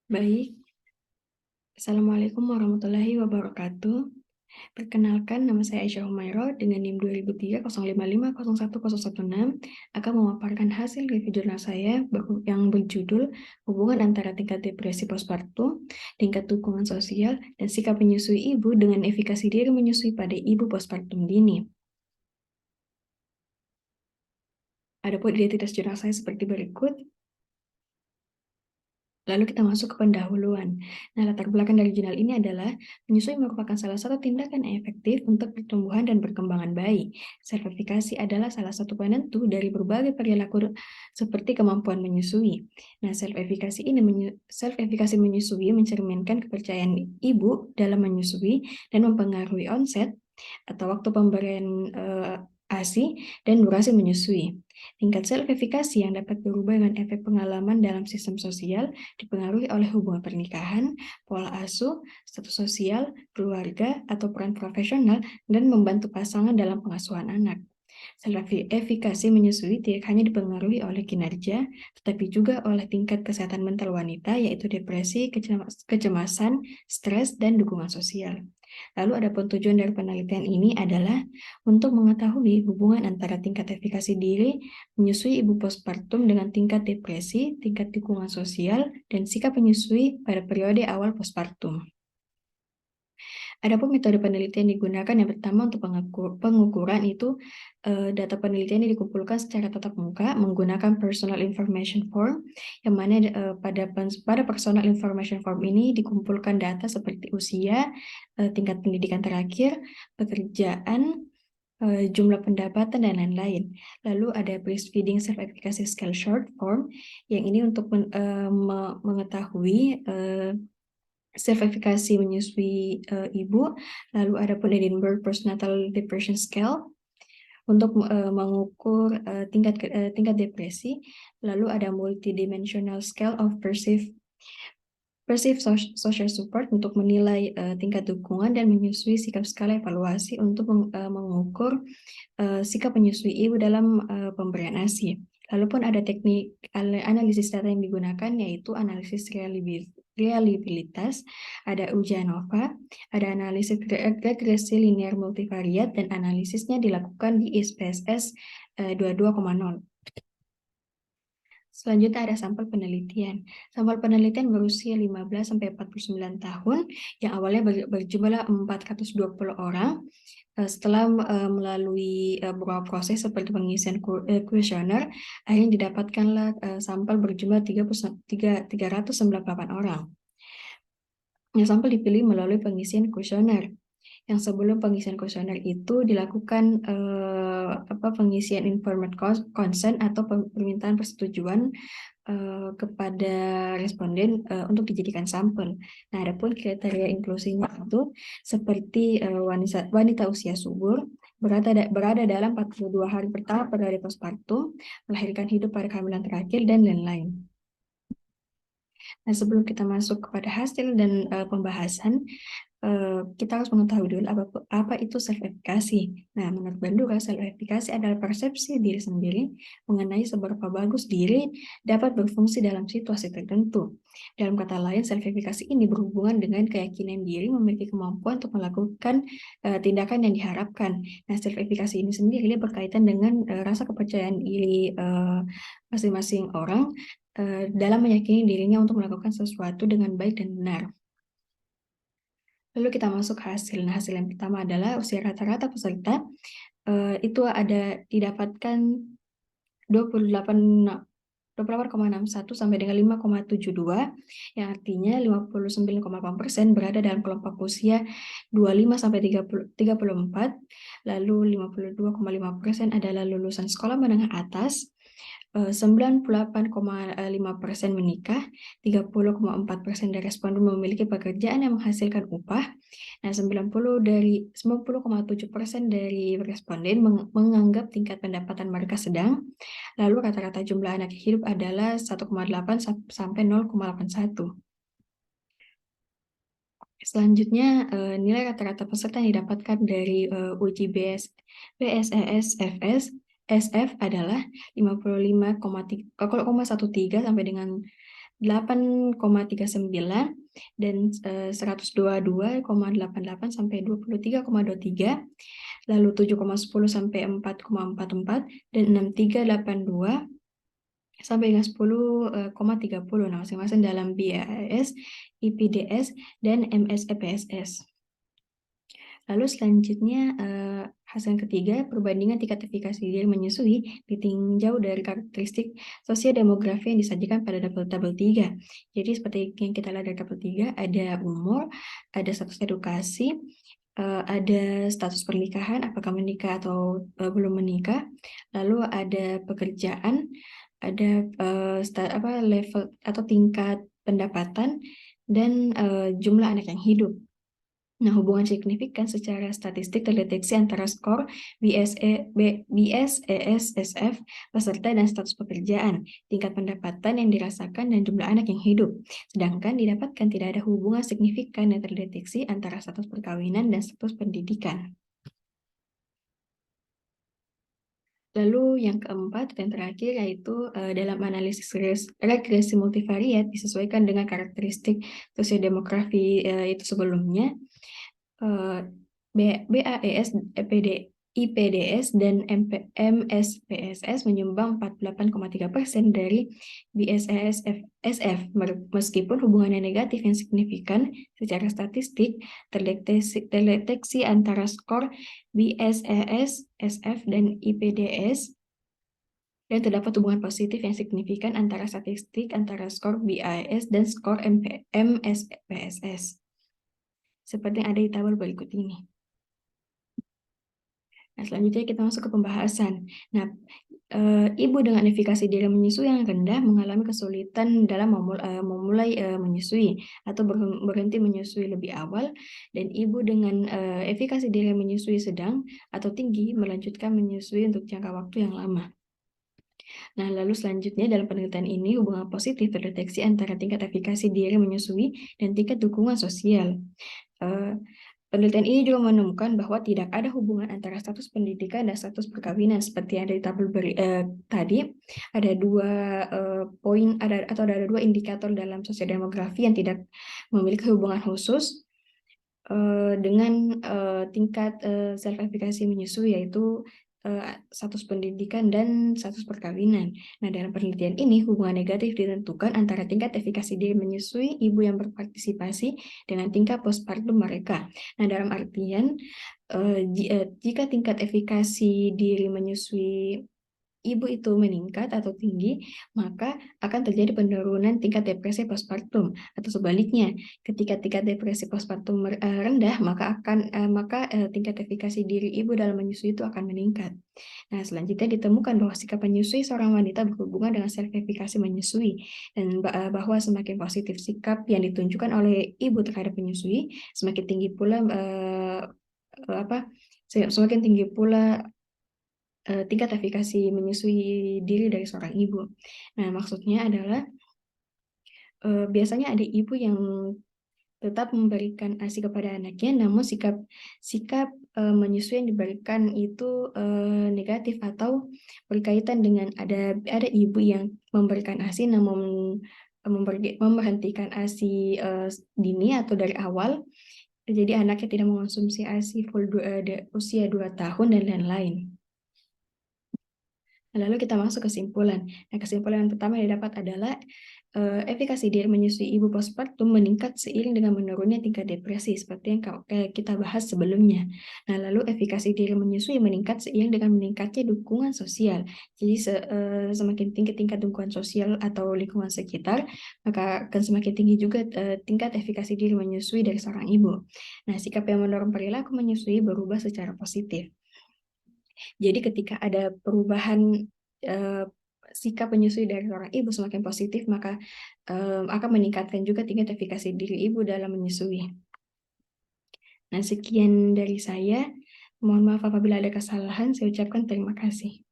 Baik, Assalamualaikum warahmatullahi wabarakatuh. Perkenalkan, nama saya Aisyah Humairo dengan NIM 2003 055 01016 akan memaparkan hasil review jurnal saya yang berjudul Hubungan Antara Tingkat Depresi Postpartum, Tingkat Dukungan Sosial, dan Sikap Menyusui Ibu dengan Efikasi Diri Menyusui pada Ibu Postpartum Dini. Adapun identitas jurnal saya seperti berikut. Lalu kita masuk ke pendahuluan. Nah, latar belakang dari jurnal ini adalah menyusui merupakan salah satu tindakan yang efektif untuk pertumbuhan dan perkembangan bayi. Self-efikasi adalah salah satu penentu dari berbagai perilaku seperti kemampuan menyusui. Nah, self-efikasi menyusui mencerminkan kepercayaan ibu dalam menyusui dan mempengaruhi onset atau waktu pemberian ASI dan durasi menyusui. Tingkat self-efikasi yang dapat berubah dengan efek pengalaman dalam sistem sosial dipengaruhi oleh hubungan pernikahan, pola asuh, status sosial, keluarga, atau peran profesional, dan membantu pasangan dalam pengasuhan anak. Self-efikasi menyusui tidak hanya dipengaruhi oleh kinerja, tetapi juga oleh tingkat kesehatan mental wanita, yaitu depresi, kecemasan, stres, dan dukungan sosial. Lalu adapun tujuan dari penelitian ini adalah untuk mengetahui hubungan antara tingkat efikasi diri menyusui ibu postpartum dengan tingkat depresi, tingkat dukungan sosial, dan sikap menyusui pada periode awal postpartum. Adapun metode penelitian digunakan yang pertama untuk pengukuran itu data penelitian yang dikumpulkan secara tatap muka menggunakan Personal Information Form, yang mana pada Personal Information Form ini dikumpulkan data seperti usia, tingkat pendidikan terakhir, pekerjaan, jumlah pendapatan, dan lain-lain. Lalu ada Breastfeeding Self-Efficacy Scale Short Form, yang ini untuk mengetahui self-efikasi menyusui ibu. Lalu ada pun Edinburgh Postnatal Depression Scale untuk mengukur tingkat depresi. Lalu ada Multidimensional Scale of Perceived Social Support untuk menilai tingkat dukungan dan menyusui sikap skala evaluasi untuk mengukur sikap menyusui ibu dalam pemberian ASI. Lalu pun ada teknik analisis data yang digunakan, yaitu analisis reliabilitas, ada uji ANOVA, ada analisis regresi linear multivariat, dan analisisnya dilakukan di ISPSS 22,0. Selanjutnya ada sampel penelitian. Sampel penelitian berusia 15-49 tahun yang awalnya berjumlah 420 orang. Setelah melalui beberapa proses seperti pengisian kuesioner, akhirnya didapatkanlah sampel berjumlah 398 orang. Yang sampel dipilih melalui pengisian kuesioner. Yang sebelum pengisian kuesioner itu dilakukan pengisian informed consent atau permintaan persetujuan kepada responden untuk dijadikan sampel. Nah, adapun kriteria inklusinya itu seperti wanita usia subur, berada dalam 42 hari pertama periode postpartum, melahirkan hidup pada kehamilan terakhir, dan lain-lain. Nah, sebelum kita masuk kepada hasil dan pembahasan, kita harus mengetahui dulu apa itu self-efikasi. Nah, menurut Bandura, self-efikasi adalah persepsi diri sendiri mengenai seberapa bagus diri dapat berfungsi dalam situasi tertentu. Dalam kata lain, self-efikasi ini berhubungan dengan keyakinan diri memiliki kemampuan untuk melakukan tindakan yang diharapkan. Nah, self-efikasi ini sendiri berkaitan dengan rasa kepercayaan diri masing-masing orang dalam meyakini dirinya untuk melakukan sesuatu dengan baik dan benar. Lalu kita masuk hasil. Nah, hasil yang pertama adalah usia rata-rata peserta itu didapatkan 28,61 sampai dengan 5,72, yang artinya 59,8% berada dalam kelompok usia 25 sampai 34, lalu 52,5% adalah lulusan sekolah menengah atas, 98,5% menikah, 30,4% dari responden memiliki pekerjaan yang menghasilkan upah. Nah, 90,7% dari responden menganggap tingkat pendapatan mereka sedang. Lalu rata-rata jumlah anak yang hidup adalah 1,8 sampai 0,81. Selanjutnya, nilai rata-rata peserta yang didapatkan dari uji BSES-FS SF adalah 55,13 sampai dengan 8,39 dan 122,88 sampai 23,23, lalu 7,10 sampai 4,44 dan 6382 sampai dengan 10,30. Nah, masing-masing dalam BAS, IPDS, dan MSEPSS. Lalu selanjutnya hasil yang ketiga, perbandingan tingkat efikasi diri menyusui ditinjau dari karakteristik sosiodemografi yang disajikan pada tabel 3. Jadi seperti yang kita lihat dari tabel 3, ada umur, ada status edukasi, ada status pernikahan, apakah menikah atau belum menikah, lalu ada pekerjaan, ada level atau tingkat pendapatan, dan jumlah anak yang hidup. Nah, hubungan signifikan secara statistik terdeteksi antara skor BSES-SF peserta dan status pekerjaan, tingkat pendapatan yang dirasakan, dan jumlah anak yang hidup. Sedangkan didapatkan tidak ada hubungan signifikan yang terdeteksi antara status perkawinan dan status pendidikan. Lalu yang keempat dan terakhir yaitu dalam analisis regresi multivariat disesuaikan dengan karakteristik sosiodemografi itu sebelumnya. BAES, IPDS, dan MSPSS menyumbang 48,3% dari BSES-SF, meskipun hubungannya negatif yang signifikan secara statistik terdeteksi antara skor BSES-SF dan IPDS, dan terdapat hubungan positif yang signifikan antara statistik antara skor BIS dan skor MSPSS. Seperti yang ada di tabel berikut ini. Nah, selanjutnya kita masuk ke pembahasan. Nah, ibu dengan efikasi diri menyusui yang rendah mengalami kesulitan dalam memulai menyusui atau berhenti menyusui lebih awal, dan ibu dengan efikasi diri menyusui sedang atau tinggi melanjutkan menyusui untuk jangka waktu yang lama. Nah, lalu selanjutnya dalam penelitian ini hubungan positif terdeteksi antara tingkat efikasi diri menyusui dan tingkat dukungan sosial. Penelitian ini juga menemukan bahwa tidak ada hubungan antara status pendidikan dan status perkawinan. Seperti yang ada di tabel tadi, ada dua poin atau ada dua indikator dalam sosiodemografi yang tidak memiliki hubungan khusus dengan tingkat self-efikasi menyusui, yaitu status pendidikan dan status perkawinan. Nah, dalam penelitian ini hubungan negatif ditentukan antara tingkat efikasi diri menyusui ibu yang berpartisipasi dengan tingkat postpartum mereka. Nah, dalam artian jika tingkat efikasi diri menyusui ibu itu meningkat atau tinggi, maka akan terjadi penurunan tingkat depresi postpartum. Atau sebaliknya, ketika tingkat depresi postpartum rendah, maka tingkat efikasi diri ibu dalam menyusui itu akan meningkat. Nah, selanjutnya ditemukan bahwa sikap menyusui seorang wanita berhubungan dengan self-efikasi menyusui, dan bahwa semakin positif sikap yang ditunjukkan oleh ibu terhadap menyusui, semakin tinggi pula tingkat efikasi menyusui diri dari seorang ibu. Nah, maksudnya adalah biasanya ada ibu yang tetap memberikan ASI kepada anaknya, namun sikap menyusui yang diberikan itu negatif atau berkaitan dengan ada ibu yang memberikan ASI namun memberhentikan ASI dini atau dari awal, jadi anaknya tidak mengonsumsi ASI full usia 2 tahun dan lain-lain. Lalu kita masuk kesimpulan. Nah, kesimpulan yang pertama yang didapat adalah efikasi diri menyusui ibu postpartum meningkat seiring dengan menurunnya tingkat depresi, seperti yang kita bahas sebelumnya. Nah, lalu efikasi diri menyusui meningkat seiring dengan meningkatnya dukungan sosial. Jadi semakin tinggi tingkat dukungan sosial atau lingkungan sekitar, maka akan semakin tinggi juga tingkat efikasi diri menyusui dari seorang ibu. Nah, sikap yang mendorong perilaku menyusui berubah secara positif. Jadi ketika ada perubahan sikap menyusui dari seorang ibu semakin positif, maka akan meningkatkan juga tingkat efikasi diri ibu dalam menyusui. Nah, sekian dari saya. Mohon maaf apabila ada kesalahan. Saya ucapkan terima kasih.